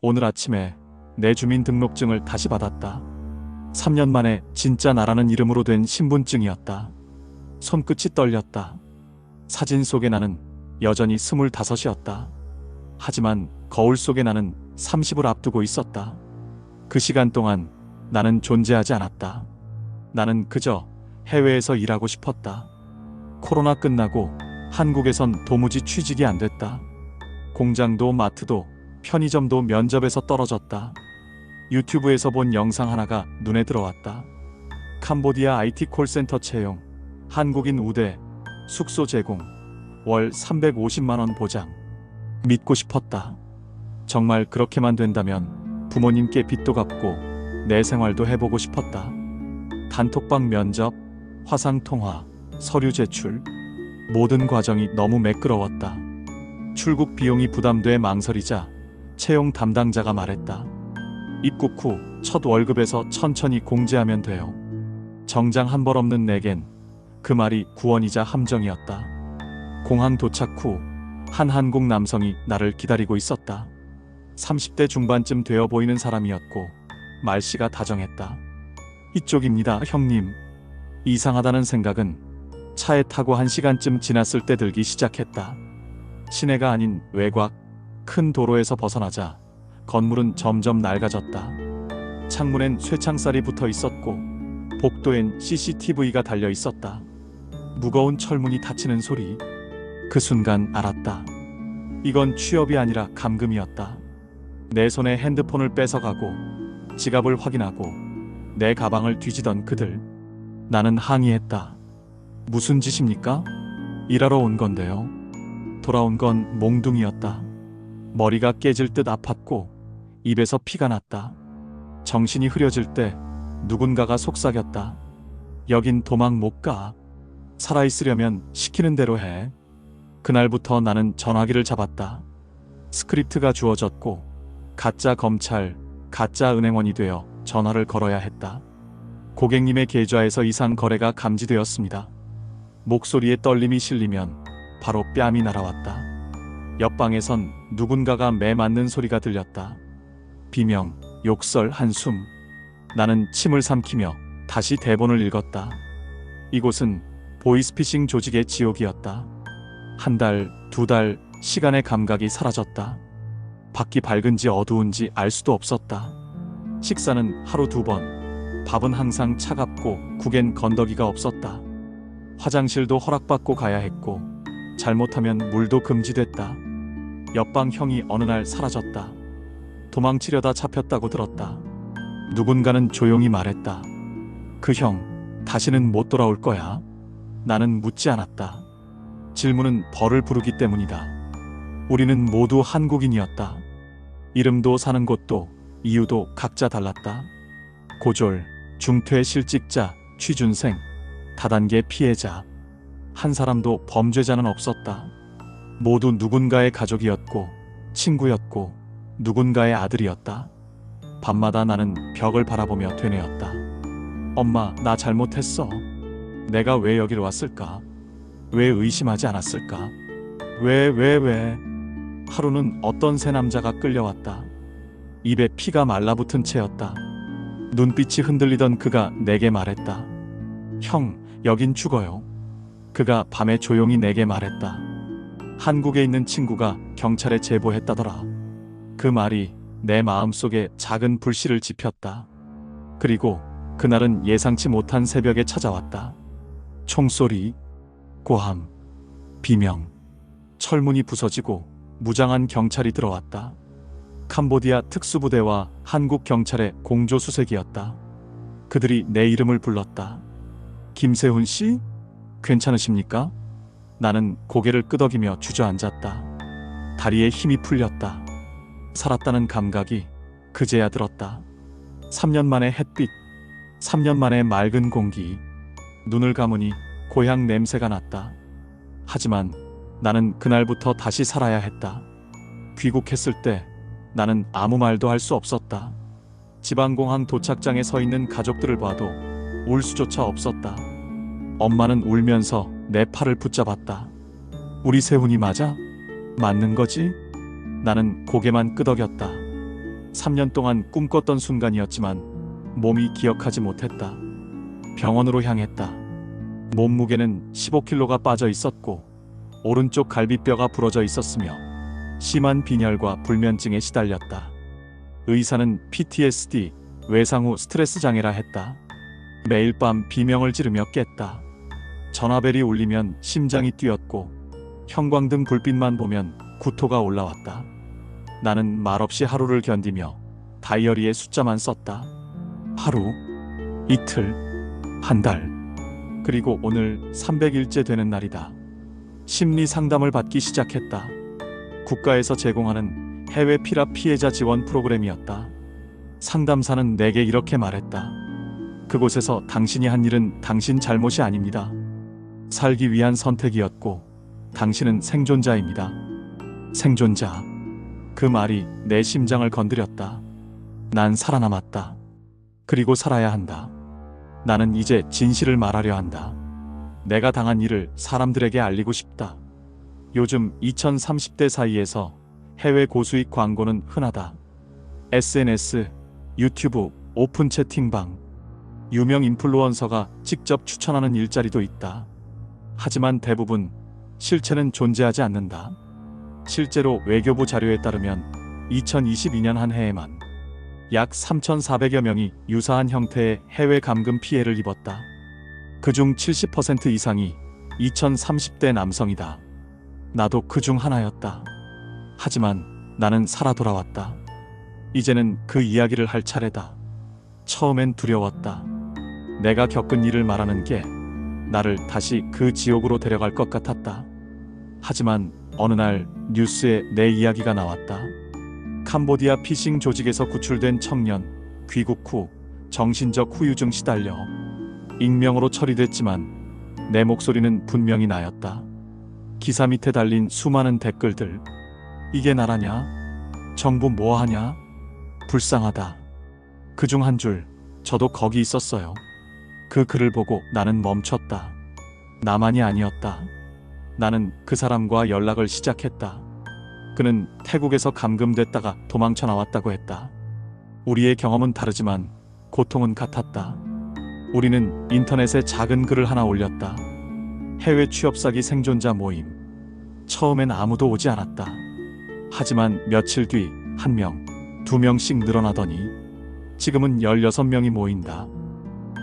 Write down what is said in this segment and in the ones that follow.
오늘 아침에 내 주민등록증을 다시 받았다. 3년 만에 진짜 나라는 이름으로 된 신분증이었다. 손끝이 떨렸다. 사진 속의 나는 여전히 25이었다. 하지만 거울 속의 나는 30을 앞두고 있었다. 그 시간 동안 나는 존재하지 않았다. 나는 그저 해외에서 일하고 싶었다. 코로나 끝나고 한국에선 도무지 취직이 안 됐다. 공장도 마트도 편의점도 면접에서 떨어졌다. 유튜브에서 본 영상 하나가 눈에 들어왔다. 캄보디아 IT 콜센터 채용, 한국인 우대, 숙소 제공, 월 350만 원 보장. 믿고 싶었다. 정말 그렇게만 된다면 부모님께 빚도 갚고 내 생활도 해보고 싶었다. 단톡방 면접, 화상통화, 서류 제출, 모든 과정이 너무 매끄러웠다. 출국 비용이 부담돼 망설이자 채용 담당자가 말했다. 입국 후 첫 월급에서 천천히 공제하면 돼요. 정장 한 벌 없는 내겐 그 말이 구원이자 함정이었다. 공항 도착 후 한 한국 남성이 나를 기다리고 있었다. 30대 중반쯤 되어 보이는 사람이었고 말씨가 다정했다. 이쪽입니다, 형님. 이상하다는 생각은 차에 타고 1시간쯤 지났을 때 들기 시작했다. 시내가 아닌 외곽, 큰 도로에서 벗어나자 건물은 점점 낡아졌다. 창문엔 쇠창살이 붙어 있었고 복도엔 CCTV가 달려 있었다. 무거운 철문이 닫히는 소리. 그 순간 알았다. 이건 취업이 아니라 감금이었다. 내 손에 핸드폰을 뺏어가고 지갑을 확인하고 내 가방을 뒤지던 그들. 나는 항의했다. 무슨 짓입니까? 일하러 온 건데요. 돌아온 건 몽둥이였다. 머리가 깨질 듯 아팠고 입에서 피가 났다. 정신이 흐려질 때 누군가가 속삭였다. 여긴 도망 못 가. 살아있으려면 시키는 대로 해. 그날부터 나는 전화기를 잡았다. 스크립트가 주어졌고 가짜 검찰, 가짜 은행원이 되어 전화를 걸어야 했다. 고객님의 계좌에서 이상 거래가 감지되었습니다. 목소리에 떨림이 실리면 바로 뺨이 날아왔다. 옆방에선 누군가가 매 맞는 소리가 들렸다. 비명, 욕설, 한숨. 나는 침을 삼키며 다시 대본을 읽었다. 이곳은 보이스피싱 조직의 지옥이었다. 한 달, 2달, 시간의 감각이 사라졌다. 밖이 밝은지 어두운지 알 수도 없었다. 식사는 하루 2번, 밥은 항상 차갑고 국엔 건더기가 없었다. 화장실도 허락받고 가야 했고 잘못하면 물도 금지됐다. 옆방 형이 어느 날 사라졌다. 도망치려다 잡혔다고 들었다. 누군가는 조용히 말했다. 그 형, 다시는 못 돌아올 거야. 나는 묻지 않았다. 질문은 벌을 부르기 때문이다. 우리는 모두 한국인이었다. 이름도 사는 곳도 이유도 각자 달랐다. 고졸, 중퇴 실직자, 취준생, 다단계 피해자. 한 사람도 범죄자는 없었다. 모두 누군가의 가족이었고 친구였고 누군가의 아들이었다. 밤마다 나는 벽을 바라보며 되뇌었다. 엄마, 나 잘못했어. 내가 왜 여기로 왔을까? 왜 의심하지 않았을까? 왜? 하루는 어떤 새 남자가 끌려왔다. 입에 피가 말라붙은 채였다. 눈빛이 흔들리던 그가 내게 말했다. 형, 여긴 죽어요. 그가 밤에 조용히 내게 말했다. 한국에 있는 친구가 경찰에 제보했다더라. 그 말이 내 마음속에 작은 불씨를 지폈다. 그리고 그날은 예상치 못한 새벽에 찾아왔다. 총소리, 고함, 비명, 철문이 부서지고 무장한 경찰이 들어왔다. 캄보디아 특수부대와 한국 경찰의 공조수색이었다. 그들이 내 이름을 불렀다. 김세훈 씨? 괜찮으십니까? 나는 고개를 끄덕이며 주저앉았다. 다리에 힘이 풀렸다. 살았다는 감각이 그제야 들었다. 3년 만의 햇빛, 3년 만의 맑은 공기. 눈을 감으니 고향 냄새가 났다. 하지만 나는 그날부터 다시 살아야 했다. 귀국했을 때 나는 아무 말도 할 수 없었다. 지방공항 도착장에 서 있는 가족들을 봐도 울 수조차 없었다. 엄마는 울면서 내 팔을 붙잡았다. 우리 세훈이 맞아? 맞는 거지? 나는 고개만 끄덕였다. 3년 동안 꿈꿨던 순간이었지만 몸이 기억하지 못했다. 병원으로 향했다. 몸무게는 15kg가 빠져 있었고 오른쪽 갈비뼈가 부러져 있었으며 심한 빈혈과 불면증에 시달렸다. 의사는 PTSD, 외상 후 스트레스 장애라 했다. 매일 밤 비명을 지르며 깼다. 전화벨이 울리면 심장이 뛰었고 형광등 불빛만 보면 구토가 올라왔다. 나는 말없이 하루를 견디며 다이어리에 숫자만 썼다. 하루, 이틀, 한 달, 그리고 오늘 300일째 되는 날이다. 심리 상담을 받기 시작했다. 국가에서 제공하는 해외 피랍 피해자 지원 프로그램이었다. 상담사는 내게 이렇게 말했다. 그곳에서 당신이 한 일은 당신 잘못이 아닙니다. 살기 위한 선택이었고 당신은 생존자입니다. 생존자. 그 말이 내 심장을 건드렸다. 난 살아남았다. 그리고 살아야 한다. 나는 이제 진실을 말하려 한다. 내가 당한 일을 사람들에게 알리고 싶다. 요즘 2030대 사이에서 해외 고수익 광고는 흔하다. SNS, 유튜브, 오픈 채팅방, 유명 인플루언서가 직접 추천하는 일자리도 있다. 하지만 대부분 실체는 존재하지 않는다. 실제로 외교부 자료에 따르면 2022년 한 해에만 약 3,400여 명이 유사한 형태의 해외 감금 피해를 입었다. 그중 70% 이상이 2030대 남성이다. 나도 그중 하나였다. 하지만 나는 살아 돌아왔다. 이제는 그 이야기를 할 차례다. 처음엔 두려웠다. 내가 겪은 일을 말하는 게 나를 다시 그 지옥으로 데려갈 것 같았다. 하지만 어느 날 뉴스에 내 이야기가 나왔다. 캄보디아 피싱 조직에서 구출된 청년, 귀국 후 정신적 후유증 시달려 익명으로 처리됐지만 내 목소리는 분명히 나였다. 기사 밑에 달린 수많은 댓글들. 이게 나라냐? 정부 뭐하냐? 불쌍하다. 그중 한 줄, 저도 거기 있었어요. 그 글을 보고 나는 멈췄다. 나만이 아니었다. 나는 그 사람과 연락을 시작했다. 그는 태국에서 감금됐다가 도망쳐 나왔다고 했다. 우리의 경험은 다르지만 고통은 같았다. 우리는 인터넷에 작은 글을 하나 올렸다. 해외 취업사기 생존자 모임. 처음엔 아무도 오지 않았다. 하지만 며칠 뒤 1명, 2명씩 늘어나더니 지금은 16명이 모인다.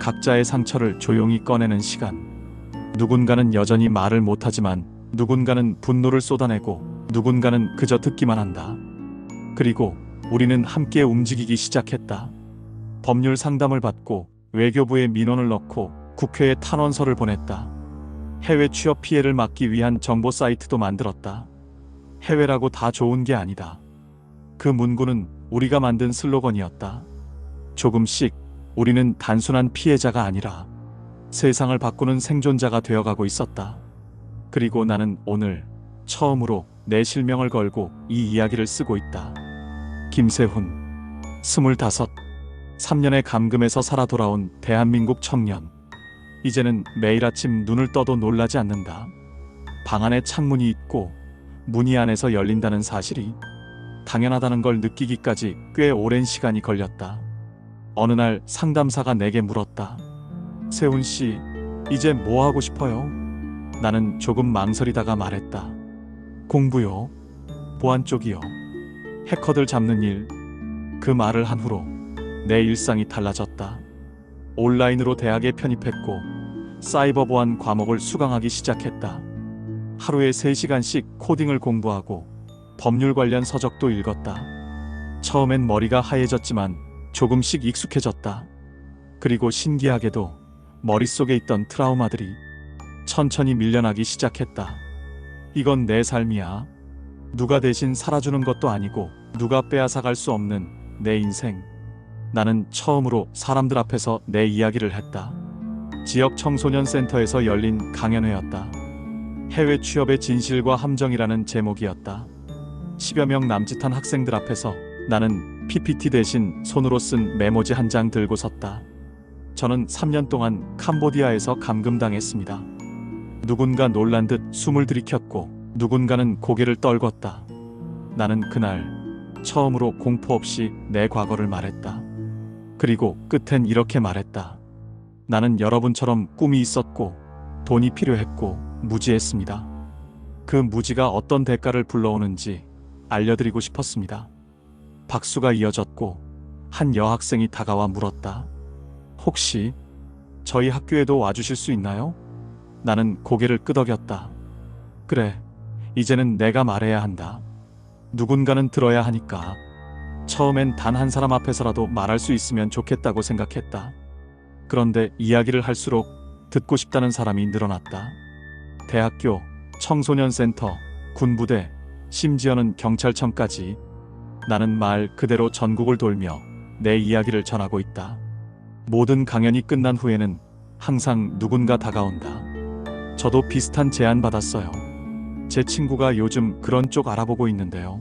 각자의 상처를 조용히 꺼내는 시간. 누군가는 여전히 말을 못하지만 누군가는 분노를 쏟아내고 누군가는 그저 듣기만 한다. 그리고 우리는 함께 움직이기 시작했다. 법률 상담을 받고 외교부에 민원을 넣고 국회에 탄원서를 보냈다. 해외 취업 피해를 막기 위한 정보 사이트도 만들었다. 해외라고 다 좋은 게 아니다. 그 문구는 우리가 만든 슬로건이었다. 조금씩 우리는 단순한 피해자가 아니라 세상을 바꾸는 생존자가 되어가고 있었다. 그리고 나는 오늘 처음으로 내 실명을 걸고 이 이야기를 쓰고 있다. 김세훈, 25, 3년의 감금에서 살아 돌아온 대한민국 청년. 이제는 매일 아침 눈을 떠도 놀라지 않는다. 방 안에 창문이 있고 문이 안에서 열린다는 사실이 당연하다는 걸 느끼기까지 꽤 오랜 시간이 걸렸다. 어느 날 상담사가 내게 물었다. 세훈 씨, 이제 뭐 하고 싶어요? 나는 조금 망설이다가 말했다. 공부요. 보안 쪽이요. 해커들 잡는 일. 그 말을 한 후로 내 일상이 달라졌다. 온라인으로 대학에 편입했고 사이버 보안 과목을 수강하기 시작했다. 하루에 3시간씩 코딩을 공부하고 법률 관련 서적도 읽었다. 처음엔 머리가 하얘졌지만 조금씩 익숙해졌다. 그리고 신기하게도 머릿속에 있던 트라우마들이 천천히 밀려나기 시작했다. 이건 내 삶이야. 누가 대신 살아주는 것도 아니고 누가 빼앗아갈 수 없는 내 인생. 나는 처음으로 사람들 앞에서 내 이야기를 했다. 지역 청소년 센터에서 열린 강연회였다. 해외 취업의 진실과 함정이라는 제목이었다. 10여 명 남짓한 학생들 앞에서 나는 PPT 대신 손으로 쓴 메모지 한 장 들고 섰다. 저는 3년 동안 캄보디아에서 감금당했습니다. 누군가 놀란 듯 숨을 들이켰고 누군가는 고개를 떨궜다. 나는 그날 처음으로 공포 없이 내 과거를 말했다. 그리고 끝엔 이렇게 말했다. 나는 여러분처럼 꿈이 있었고 돈이 필요했고 무지했습니다. 그 무지가 어떤 대가를 불러오는지 알려드리고 싶었습니다. 박수가 이어졌고 한 여학생이 다가와 물었다. 혹시 저희 학교에도 와주실 수 있나요? 나는 고개를 끄덕였다. 그래, 이제는 내가 말해야 한다. 누군가는 들어야 하니까. 처음엔 단 한 사람 앞에서라도 말할 수 있으면 좋겠다고 생각했다. 그런데 이야기를 할수록 듣고 싶다는 사람이 늘어났다. 대학교, 청소년센터, 군부대, 심지어는 경찰청까지. 나는 말 그대로 전국을 돌며 내 이야기를 전하고 있다. 모든 강연이 끝난 후에는 항상 누군가 다가온다. 저도 비슷한 제안 받았어요. 제 친구가 요즘 그런 쪽 알아보고 있는데요.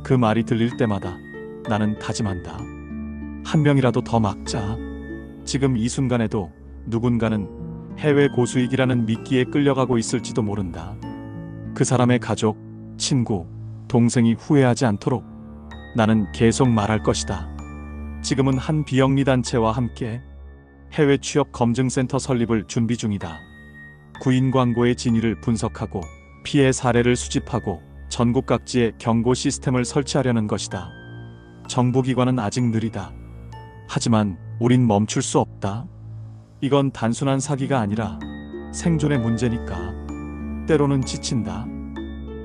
그 말이 들릴 때마다 나는 다짐한다. 한 명이라도 더 막자. 지금 이 순간에도 누군가는 해외 고수익이라는 미끼에 끌려가고 있을지도 모른다. 그 사람의 가족, 친구, 동생이 후회하지 않도록 나는 계속 말할 것이다. 지금은 한 비영리 단체와 함께 해외 취업 검증센터 설립을 준비 중이다. 구인 광고의 진위를 분석하고 피해 사례를 수집하고 전국 각지에 경고 시스템을 설치하려는 것이다. 정부기관은 아직 느리다. 하지만 우린 멈출 수 없다. 이건 단순한 사기가 아니라 생존의 문제니까. 때로는 지친다.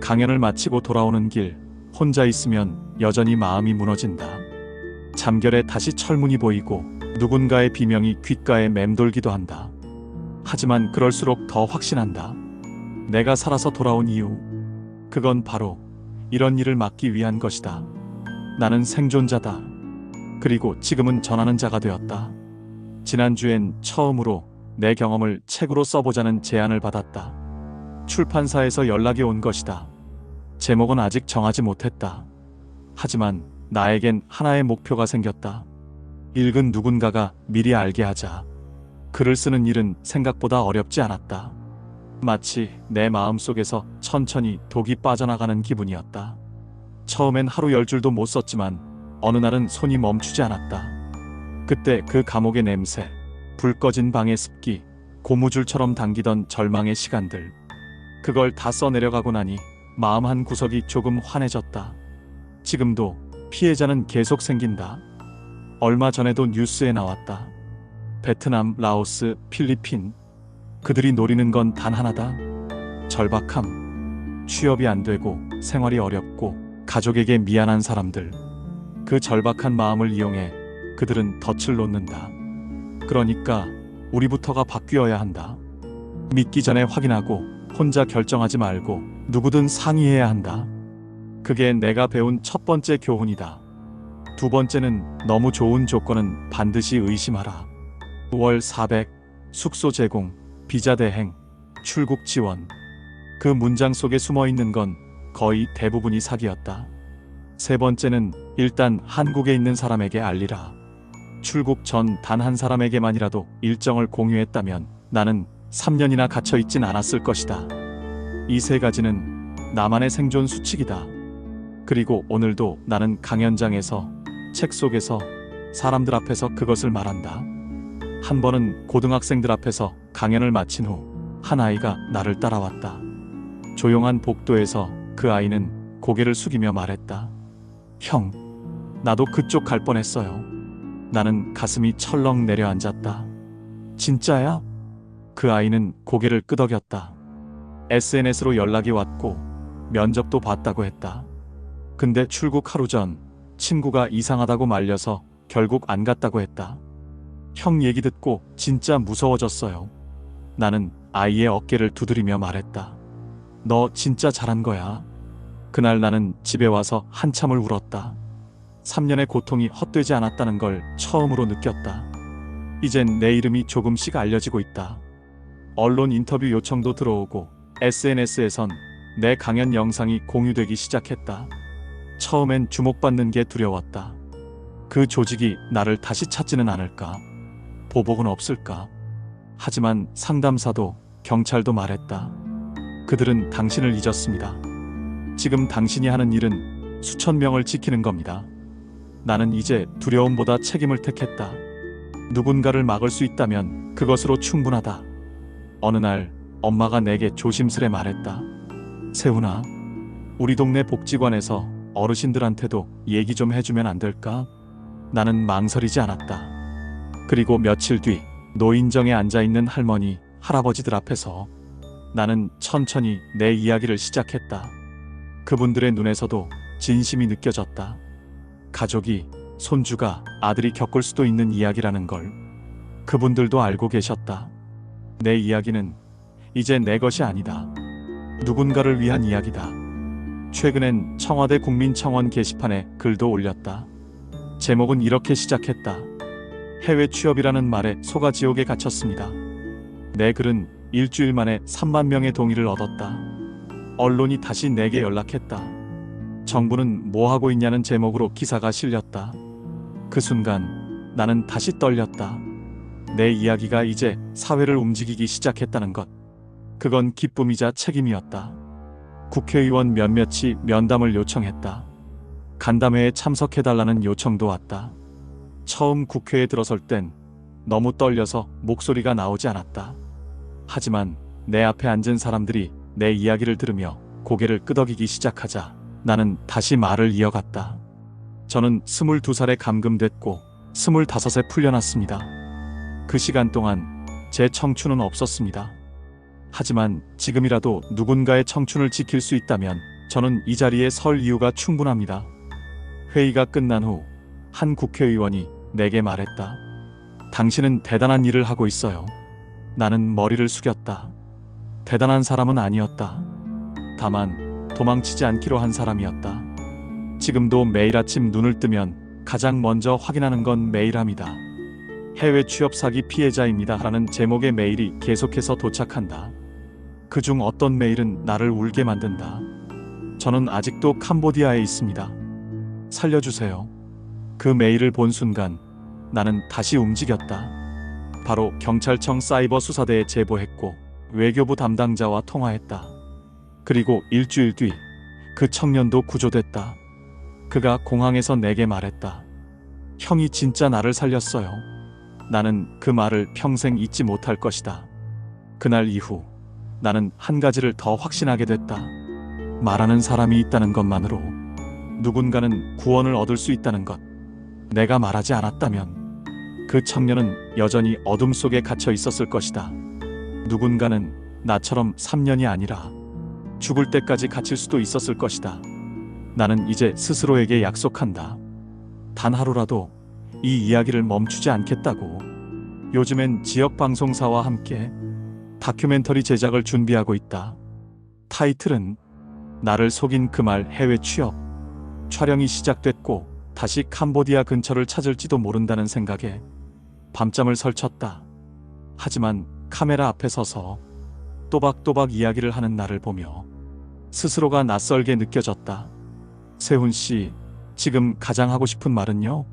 강연을 마치고 돌아오는 길, 혼자 있으면 여전히 마음이 무너진다. 잠결에 다시 철문이 보이고 누군가의 비명이 귓가에 맴돌기도 한다. 하지만 그럴수록 더 확신한다. 내가 살아서 돌아온 이유, 그건 바로 이런 일을 막기 위한 것이다. 나는 생존자다. 그리고 지금은 전하는 자가 되었다. 지난주엔 처음으로 내 경험을 책으로 써보자는 제안을 받았다. 출판사에서 연락이 온 것이다. 제목은 아직 정하지 못했다. 하지만 나에겐 하나의 목표가 생겼다. 읽은 누군가가 미리 알게 하자. 글을 쓰는 일은 생각보다 어렵지 않았다. 마치 내 마음속에서 천천히 독이 빠져나가는 기분이었다. 처음엔 하루 10줄도 못 썼지만 어느 날은 손이 멈추지 않았다. 그때 그 감옥의 냄새, 불 꺼진 방의 습기, 고무줄처럼 당기던 절망의 시간들, 그걸 다 써내려가고 나니 마음 한 구석이 조금 환해졌다. 지금도 피해자는 계속 생긴다. 얼마 전에도 뉴스에 나왔다. 베트남, 라오스, 필리핀. 그들이 노리는 건 단 하나다. 절박함. 취업이 안 되고 생활이 어렵고 가족에게 미안한 사람들. 그 절박한 마음을 이용해 그들은 덫을 놓는다. 그러니까 우리부터가 바뀌어야 한다. 믿기 전에 확인하고 혼자 결정하지 말고 누구든 상의해야 한다. 그게 내가 배운 첫 번째 교훈이다. 두 번째는 너무 좋은 조건은 반드시 의심하라. 월 400, 숙소 제공, 비자 대행, 출국 지원. 그 문장 속에 숨어 있는 건 거의 대부분이 사기였다. 세 번째는 일단 한국에 있는 사람에게 알리라. 출국 전 단 한 사람에게만이라도 일정을 공유했다면 나는 3년이나 갇혀 있진 않았을 것이다. 이 세 가지는 나만의 생존 수칙이다. 그리고 오늘도 나는 강연장에서, 책 속에서, 사람들 앞에서 그것을 말한다. 한 번은 고등학생들 앞에서 강연을 마친 후 한 아이가 나를 따라왔다. 조용한 복도에서 그 아이는 고개를 숙이며 말했다. 형, 나도 그쪽 갈 뻔했어요. 나는 가슴이 철렁 내려앉았다. 진짜야? 그 아이는 고개를 끄덕였다. SNS로 연락이 왔고 면접도 봤다고 했다. 근데 출국 하루 전 친구가 이상하다고 말려서 결국 안 갔다고 했다. 형 얘기 듣고 진짜 무서워졌어요. 나는 아이의 어깨를 두드리며 말했다. 너 진짜 잘한 거야. 그날 나는 집에 와서 한참을 울었다. 3년의 고통이 헛되지 않았다는 걸 처음으로 느꼈다. 이젠 내 이름이 조금씩 알려지고 있다. 언론 인터뷰 요청도 들어오고 SNS에선 내 강연 영상이 공유되기 시작했다. 처음엔 주목받는 게 두려웠다. 그 조직이 나를 다시 찾지는 않을까? 보복은 없을까? 하지만 상담사도 경찰도 말했다. 그들은 당신을 잊었습니다. 지금 당신이 하는 일은 수천 명을 지키는 겁니다. 나는 이제 두려움보다 책임을 택했다. 누군가를 막을 수 있다면 그것으로 충분하다. 어느 날 엄마가 내게 조심스레 말했다. 세훈아, 우리 동네 복지관에서 어르신들한테도 얘기 좀 해주면 안 될까? 나는 망설이지 않았다. 그리고 며칠 뒤 노인정에 앉아있는 할머니, 할아버지들 앞에서 나는 천천히 내 이야기를 시작했다. 그분들의 눈에서도 진심이 느껴졌다. 가족이, 손주가, 아들이 겪을 수도 있는 이야기라는 걸 그분들도 알고 계셨다. 내 이야기는 이제 내 것이 아니다. 누군가를 위한 이야기다. 최근엔 청와대 국민청원 게시판에 글도 올렸다. 제목은 이렇게 시작했다. 해외 취업이라는 말에 소가 지옥에 갇혔습니다. 내 글은 일주일 만에 3만 명의 동의를 얻었다. 언론이 다시 내게 연락했다. 정부는 뭐 하고 있냐는 제목으로 기사가 실렸다. 그 순간 나는 다시 떨렸다. 내 이야기가 이제 사회를 움직이기 시작했다는 것. 그건 기쁨이자 책임이었다. 국회의원 몇몇이 면담을 요청했다. 간담회에 참석해달라는 요청도 왔다. 처음 국회에 들어설 땐 너무 떨려서 목소리가 나오지 않았다. 하지만 내 앞에 앉은 사람들이 내 이야기를 들으며 고개를 끄덕이기 시작하자 나는 다시 말을 이어갔다. 저는 22살에 감금됐고 25에 풀려났습니다. 그 시간 동안 제 청춘은 없었습니다. 하지만 지금이라도 누군가의 청춘을 지킬 수 있다면 저는 이 자리에 설 이유가 충분합니다. 회의가 끝난 후 한 국회의원이 내게 말했다. 당신은 대단한 일을 하고 있어요. 나는 머리를 숙였다. 대단한 사람은 아니었다. 다만 도망치지 않기로 한 사람이었다. 지금도 매일 아침 눈을 뜨면 가장 먼저 확인하는 건 메일함이다. 해외 취업 사기 피해자입니다. 라는 제목의 메일이 계속해서 도착한다. 그중 어떤 메일은 나를 울게 만든다. 저는 아직도 캄보디아에 있습니다. 살려주세요. 그 메일을 본 순간 나는 다시 움직였다. 바로 경찰청 사이버 수사대에 제보했고 외교부 담당자와 통화했다. 그리고 일주일 뒤 그 청년도 구조됐다. 그가 공항에서 내게 말했다. 형이 진짜 나를 살렸어요. 나는 그 말을 평생 잊지 못할 것이다. 그날 이후 나는 한 가지를 더 확신하게 됐다. 말하는 사람이 있다는 것만으로 누군가는 구원을 얻을 수 있다는 것. 내가 말하지 않았다면 그 청년은 여전히 어둠 속에 갇혀 있었을 것이다. 누군가는 나처럼 3년이 아니라 죽을 때까지 갇힐 수도 있었을 것이다. 나는 이제 스스로에게 약속한다. 단 하루라도 이 이야기를 멈추지 않겠다고. 요즘엔 지역 방송사와 함께 다큐멘터리 제작을 준비하고 있다. 타이틀은 나를 속인 그 말 해외 취업. 촬영이 시작됐고 다시 캄보디아 근처를 찾을지도 모른다는 생각에 밤잠을 설쳤다. 하지만 카메라 앞에 서서 또박또박 이야기를 하는 나를 보며 스스로가 낯설게 느껴졌다. 세훈 씨, 지금 가장 하고 싶은 말은요?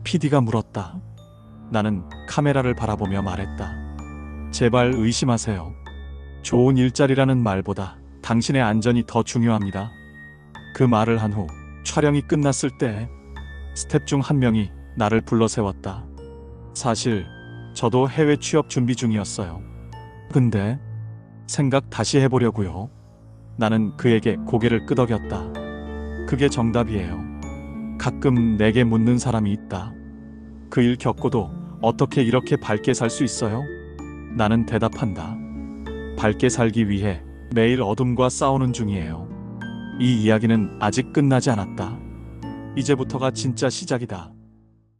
PD가 물었다. 나는 카메라를 바라보며 말했다. 제발 의심하세요. 좋은 일자리라는 말보다 당신의 안전이 더 중요합니다. 그 말을 한 후 촬영이 끝났을 때 스텝 중 한 명이 나를 불러 세웠다. 사실 저도 해외 취업 준비 중이었어요. 근데 생각 다시 해보려고요. 나는 그에게 고개를 끄덕였다. 그게 정답이에요. 가끔 내게 묻는 사람이 있다. 그 일 겪고도 어떻게 이렇게 밝게 살 수 있어요? 나는 대답한다. 밝게 살기 위해 매일 어둠과 싸우는 중이에요. 이 이야기는 아직 끝나지 않았다. 이제부터가 진짜 시작이다.